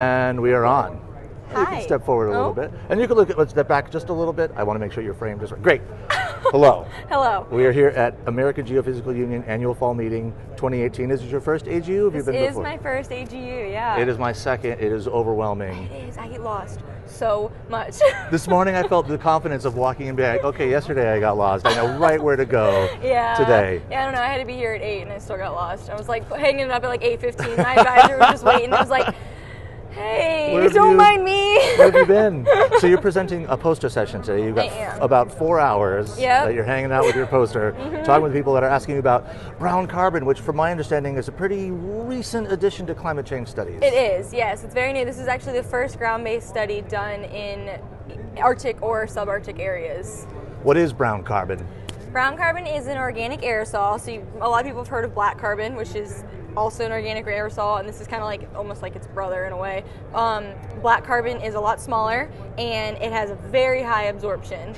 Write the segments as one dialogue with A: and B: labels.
A: And we are on.
B: Hi.
A: You can step forward a little bit. And you can let's step back just a little bit. I want to make sure you're framed just right. Great. Hello.
B: Hello.
A: We are here at American Geophysical Union Annual Fall Meeting 2018. Is this your first AGU? Have you been before?
B: This is my first AGU, yeah.
A: It is my second. It is overwhelming.
B: It is. I get lost so much.
A: This morning I felt the confidence of walking in and being like, okay, yesterday I got lost. I know right where to go today.
B: Yeah, I don't know. I had to be here at 8 and I still got lost. I was like hanging up at like 8:15. My advisor was just waiting. I was like, hey, don't mind me.
A: Where have you been? So you're presenting a poster session today. You've got about 4 hours that you're hanging out with your poster, talking with people that are asking you about brown carbon, which from my understanding is a pretty recent addition to climate change studies.
B: It is, yes. It's very new. This is actually the first ground-based study done in Arctic or subarctic areas.
A: What is brown carbon?
B: Brown carbon is an organic aerosol. So a lot of people have heard of black carbon, which is also an organic aerosol, and this is kind of like almost like its brother in a way. Black carbon is a lot smaller and it has a very high absorption,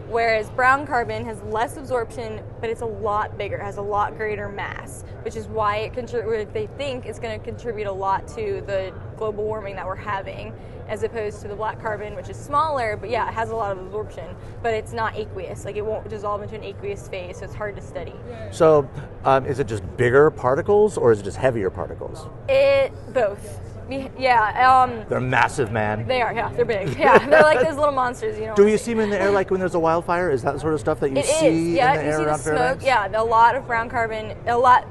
B: whereas brown carbon has less absorption, but it's a lot bigger, it has a lot greater mass, which is why they think it's going to contribute a lot to the global warming that we're having, as opposed to the black carbon, which is smaller, but yeah, it has a lot of absorption, but it's not aqueous. Like, it won't dissolve into an aqueous phase, so it's hard to study.
A: So is it just bigger particles, or is it just heavier particles?
B: Both. Yeah.
A: They're massive, man.
B: They are, yeah. They're big. Yeah, they're like those little monsters.
A: Do you see them in the air like when there's a wildfire? Is that sort of stuff that you see in the air around Fairbanks?
B: Smoke. Yeah, a lot of brown carbon.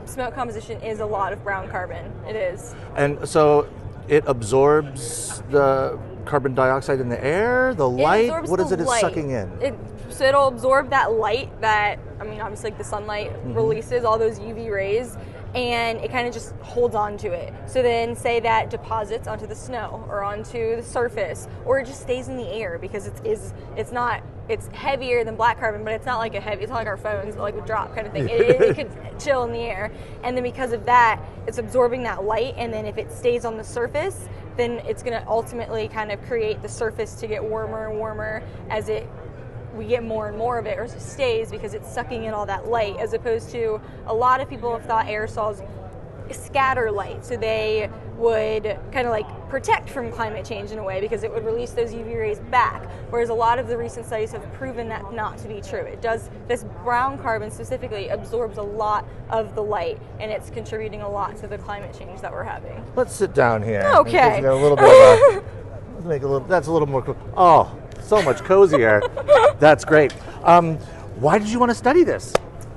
B: Smoke composition is a lot of brown carbon. It is.
A: And so it absorbs the carbon dioxide in the air, the light? What is it it's sucking in?
B: So it'll absorb that light that, obviously like the sunlight releases all those UV rays, and it kind of just holds on to it. So then say that deposits onto the snow or onto the surface, or it just stays in the air because it's heavier than black carbon, but it's not like it's not like our phones, like a drop kind of thing. It could chill in the air. And then because of that, it's absorbing that light, and then if it stays on the surface, then it's gonna ultimately kind of create the surface to get warmer and warmer as we get more and more of it, or it stays because it's sucking in all that light, as opposed to a lot of people have thought aerosols scatter light, so they would kind of like protect from climate change in a way because it would release those UV rays back, whereas a lot of the recent studies have proven that not to be true. This brown carbon specifically absorbs a lot of the light, and it's contributing a lot to the climate change that we're having.
A: Let's sit down here.
B: Okay.
A: A little bit of let's make that's a little more oh, so much cozier. That's great. Why did you want to study this?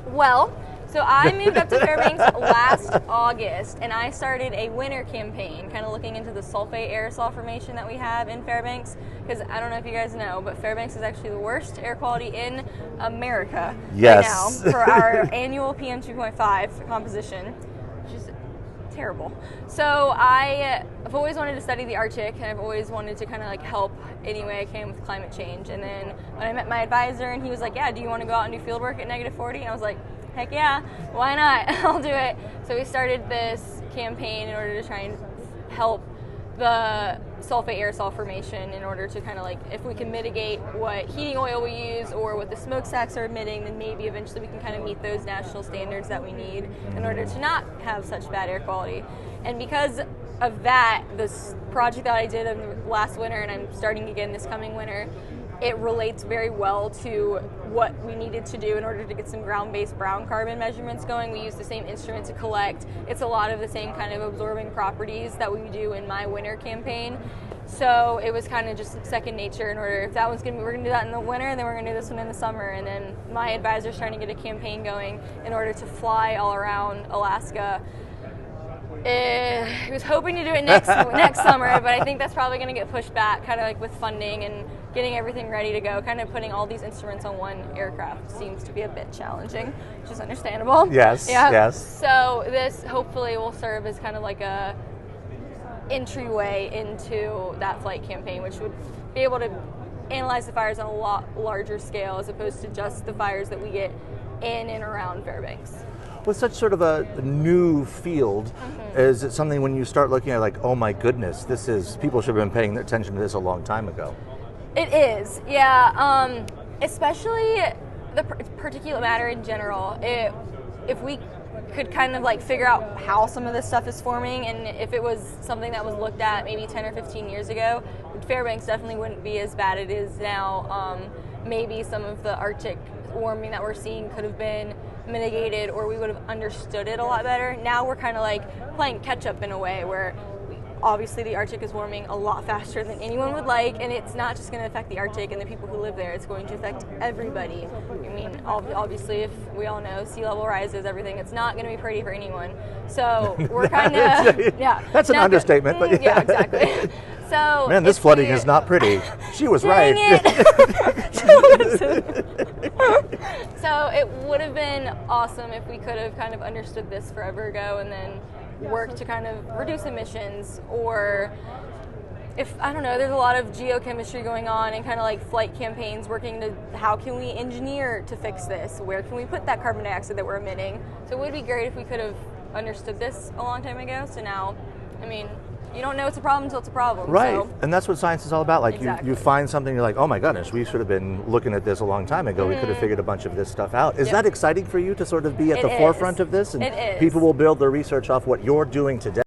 B: Well, so I moved up to Fairbanks last August, and I started a winter campaign, kind of looking into the sulfate aerosol formation that we have in Fairbanks, because I don't know if you guys know, but Fairbanks is actually the worst air quality in America right now for our annual PM 2.5 composition, which is terrible. So I've always wanted to study the Arctic, and I've always wanted to kind of like help any way I can with climate change. And then when I met my advisor, and he was like, yeah, do you want to go out and do field work at -40? And I was like, heck yeah, why not? I'll do it. So we started this campaign in order to try and help the sulfate aerosol formation, in order to kind of like, if we can mitigate what heating oil we use or what the smokestacks are emitting, then maybe eventually we can kind of meet those national standards that we need in order to not have such bad air quality. And because of that, this project that I did in the last winter, and I'm starting again this coming winter, it relates very well to what we needed to do in order to get some ground-based brown carbon measurements going. We use the same instrument to collect. It's a lot of the same kind of absorbing properties that we do in my winter campaign. So it was kind of just second nature. In order, if that one's we're gonna do that in the winter, and then we're gonna do this one in the summer. And then my advisor's trying to get a campaign going in order to fly all around Alaska. He was hoping to do it next summer, but I think that's probably going to get pushed back, kind of like with funding and getting everything ready to go. Kind of putting all these instruments on one aircraft seems to be a bit challenging, which is understandable.
A: Yes, yes.
B: So this hopefully will serve as kind of like a entryway into that flight campaign, which would be able to analyze the fires on a lot larger scale, as opposed to just the fires that we get in and around Fairbanks.
A: With such sort of a new field, is it something when you start looking at like, oh my goodness, people should have been paying attention to this a long time ago?
B: It is, yeah. Especially the particulate matter in general. If we could kind of like figure out how some of this stuff is forming, and if it was something that was looked at maybe 10 or 15 years ago, Fairbanks definitely wouldn't be as bad as it is now. Maybe some of the Arctic warming that we're seeing could have been mitigated, or we would have understood it a lot better. Now we're kind of like playing catch up in a way where obviously the Arctic is warming a lot faster than anyone would like, and it's not just going to affect the Arctic and the people who live there, it's going to affect everybody. I mean, obviously, if we all know sea level rises, everything, it's not going to be pretty for anyone. So we're kind of, yeah.
A: That's an understatement, but
B: yeah, exactly. So
A: man, this flooding is not pretty. She was right.
B: So it would have been awesome if we could have kind of understood this forever ago and then work to kind of reduce emissions, or if, I don't know, there's a lot of geochemistry going on and kind of like flight campaigns working to how can we engineer to fix this? Where can we put that carbon dioxide that we're emitting? So it would be great if we could have understood this a long time ago. So now, I mean, you don't know it's a problem until it's a problem.
A: Right,
B: so.
A: And that's what science is all about. Like
B: Exactly.
A: you find something, you're like, oh my goodness, we should have been looking at this a long time ago. We could have figured a bunch of this stuff out. Is that exciting for you to sort of be at the forefront of this? And
B: It is.
A: people will build their research off what you're doing today.